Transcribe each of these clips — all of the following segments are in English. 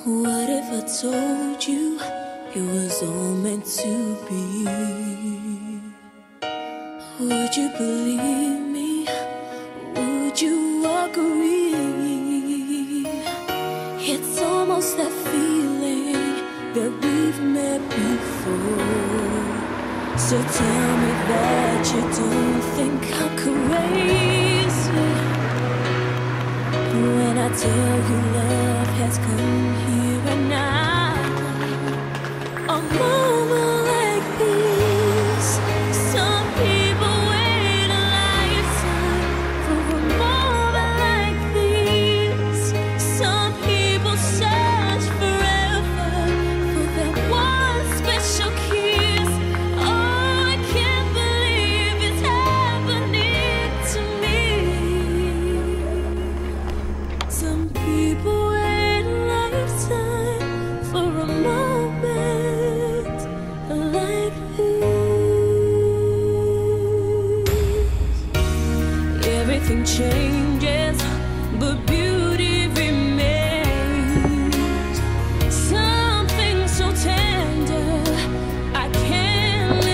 What if I told you it was all meant to be? Would you believe me? Would you agree? It's almost that feeling that we've met before. So tell me that you don't think I'm crazy when I tell you love has come here and now. A moment like this, some people wait a lifetime for a moment like this. Some people search forever for that one special kiss. Oh, I can't believe it's happening to me. Some people wait a lifetime for a moment like this. Everything changes, but beauty remains. Something so tender I can't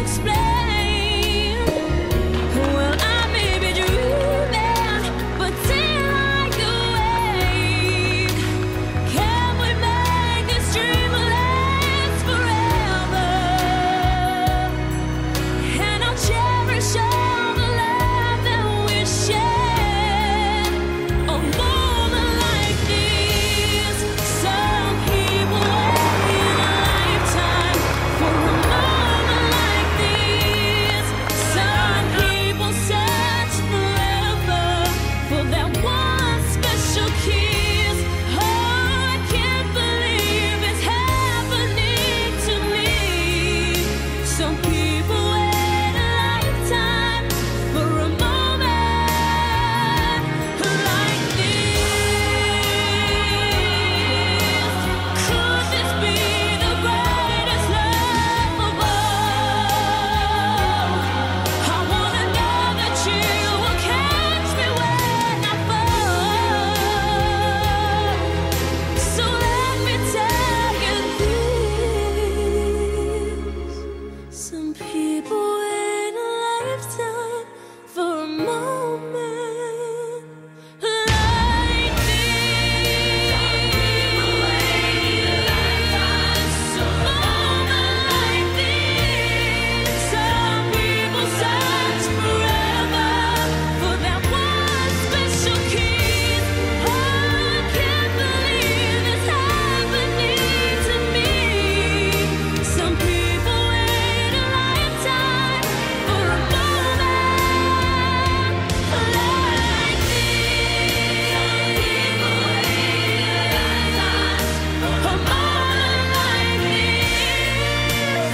explain. Well, I may be dreaming, but till I awake, can we make this dream last forever? And I'll cherish all the love that we share. A moment like this, some people wait a lifetime for a moment like this. Some people search forever for that one special kiss. Oh, I can't believe it's happening to me. Some people wait a lifetime for a moment like this. Could this be the greatest love of all? I wanna know that you will catch me when I fall. So let me tell you this. Some people wait a lifetime for a moment like this. Some people search forever for that one special kiss. Oh, I can't believe it's happening to me. Some people wait a lifetime for a moment like this. A moment like this.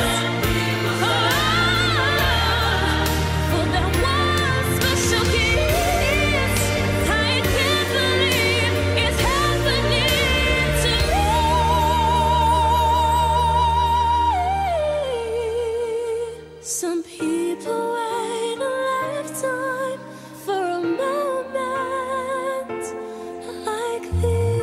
For that one special kiss. I can't believe it's happening to me. Some people wait a lifetime for a moment like this.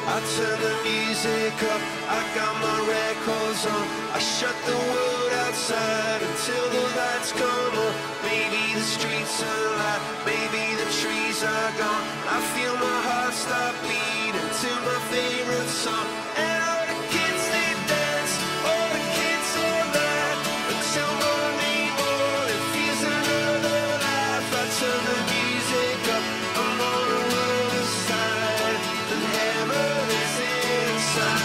I turn the music up, I got my records on. I shut the world outside until the lights come on. Maybe the streets are alive, maybe the trees are gone. I feel my heart stop beating to my favorite song. And all the kids they dance, all the kids all laugh until morning feels another life. I turn the music up, I'm on the other side. The heaven is inside.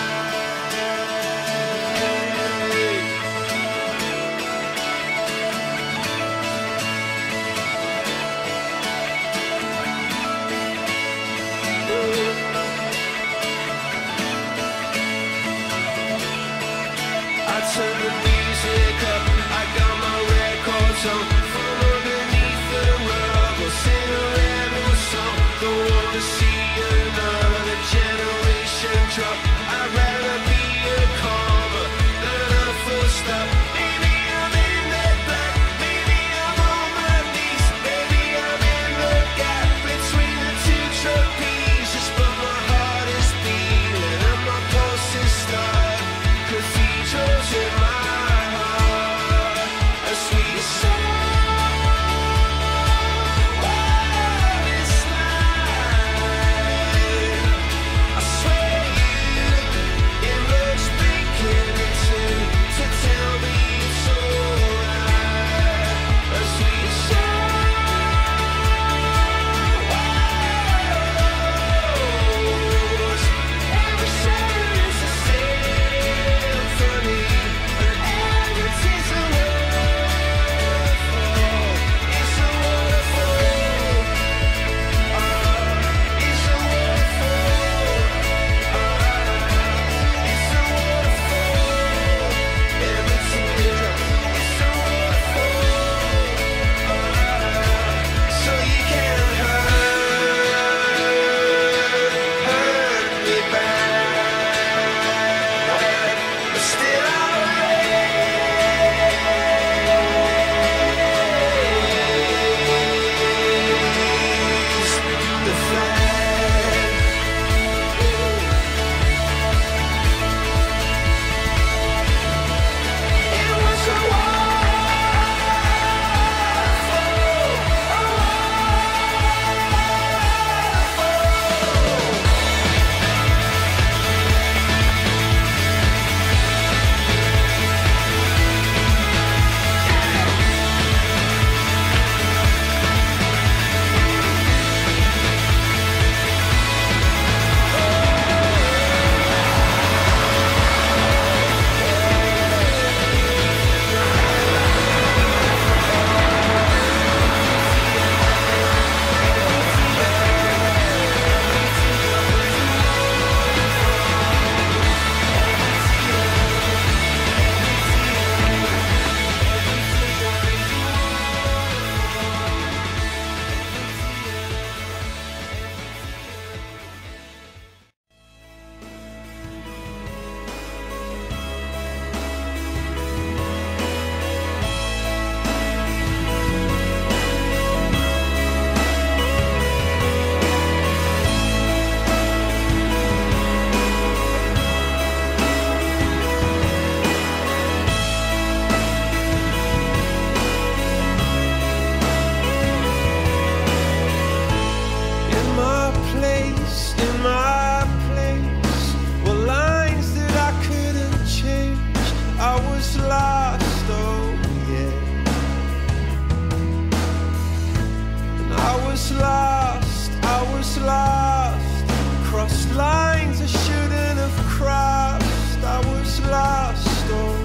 was lost, I was lost. Crossed lines I shouldn't have crossed. I was lost, oh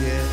yeah.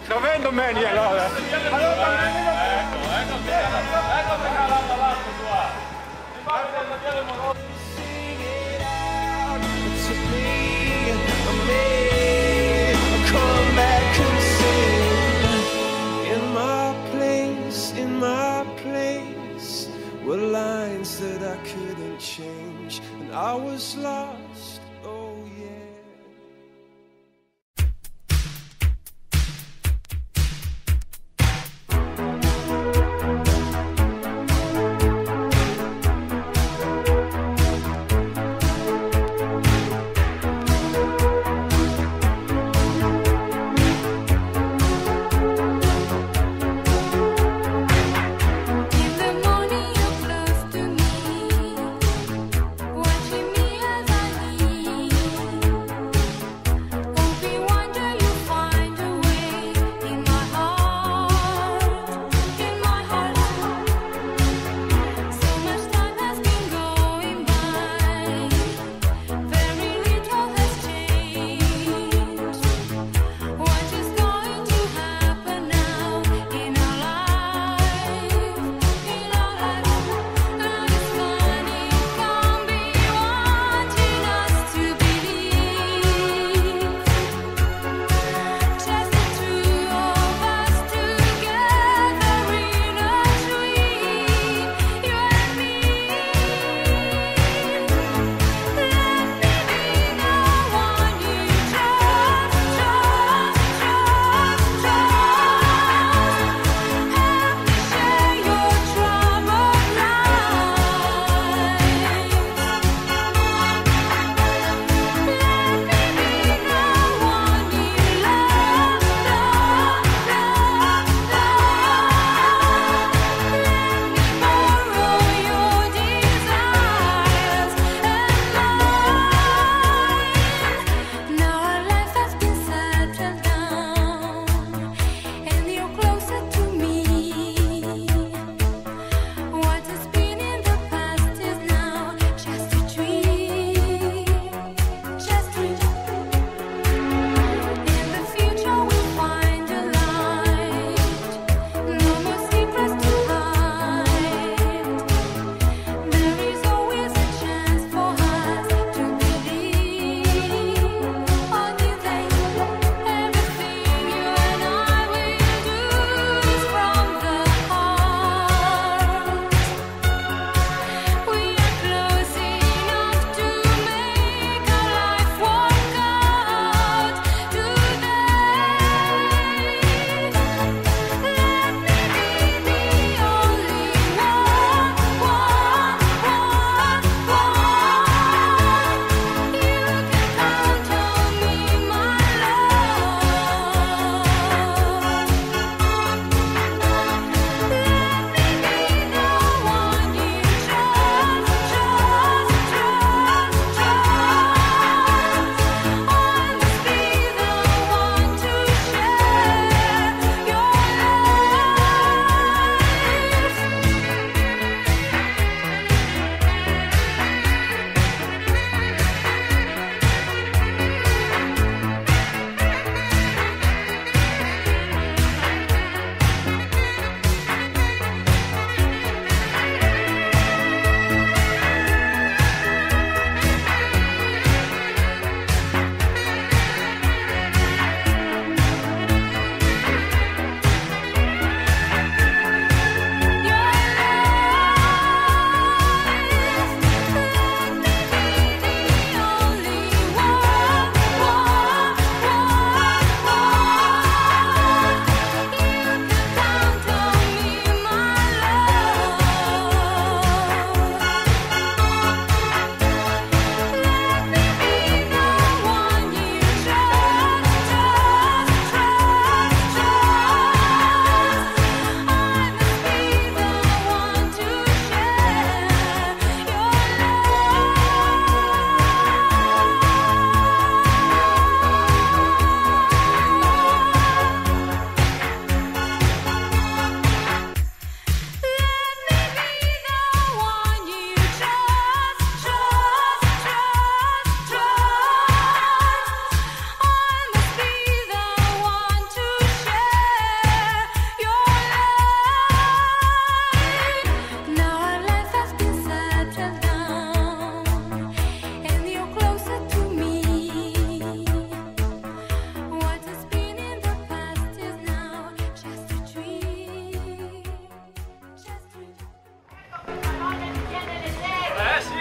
Sto vendo Manny allora. Ecco dall'alto qua. Mi pare del labiale moroso. In my place were lines that I couldn't change, and I was lost, oh yeah. Watching me as I leave.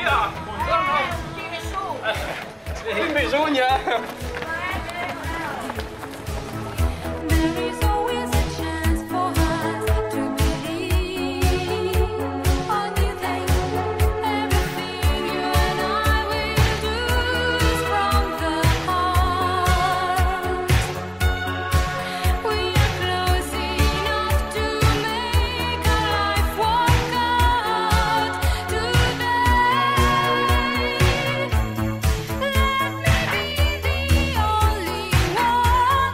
Maria, buongiorno. In bisogna. There is always a chance for us to believe on new things. Everything you and I will do is from the heart. We are close enough to make our life work out today. Let me be the only one.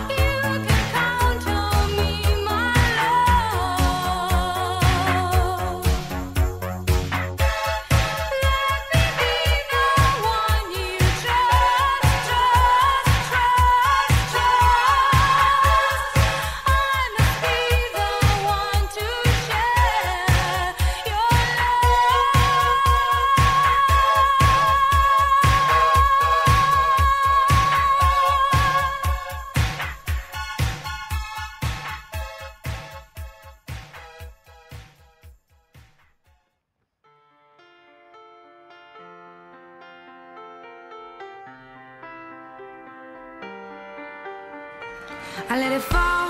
You can count on me, my love. Let me be the one you trust. I must be the one to share your I let it fall.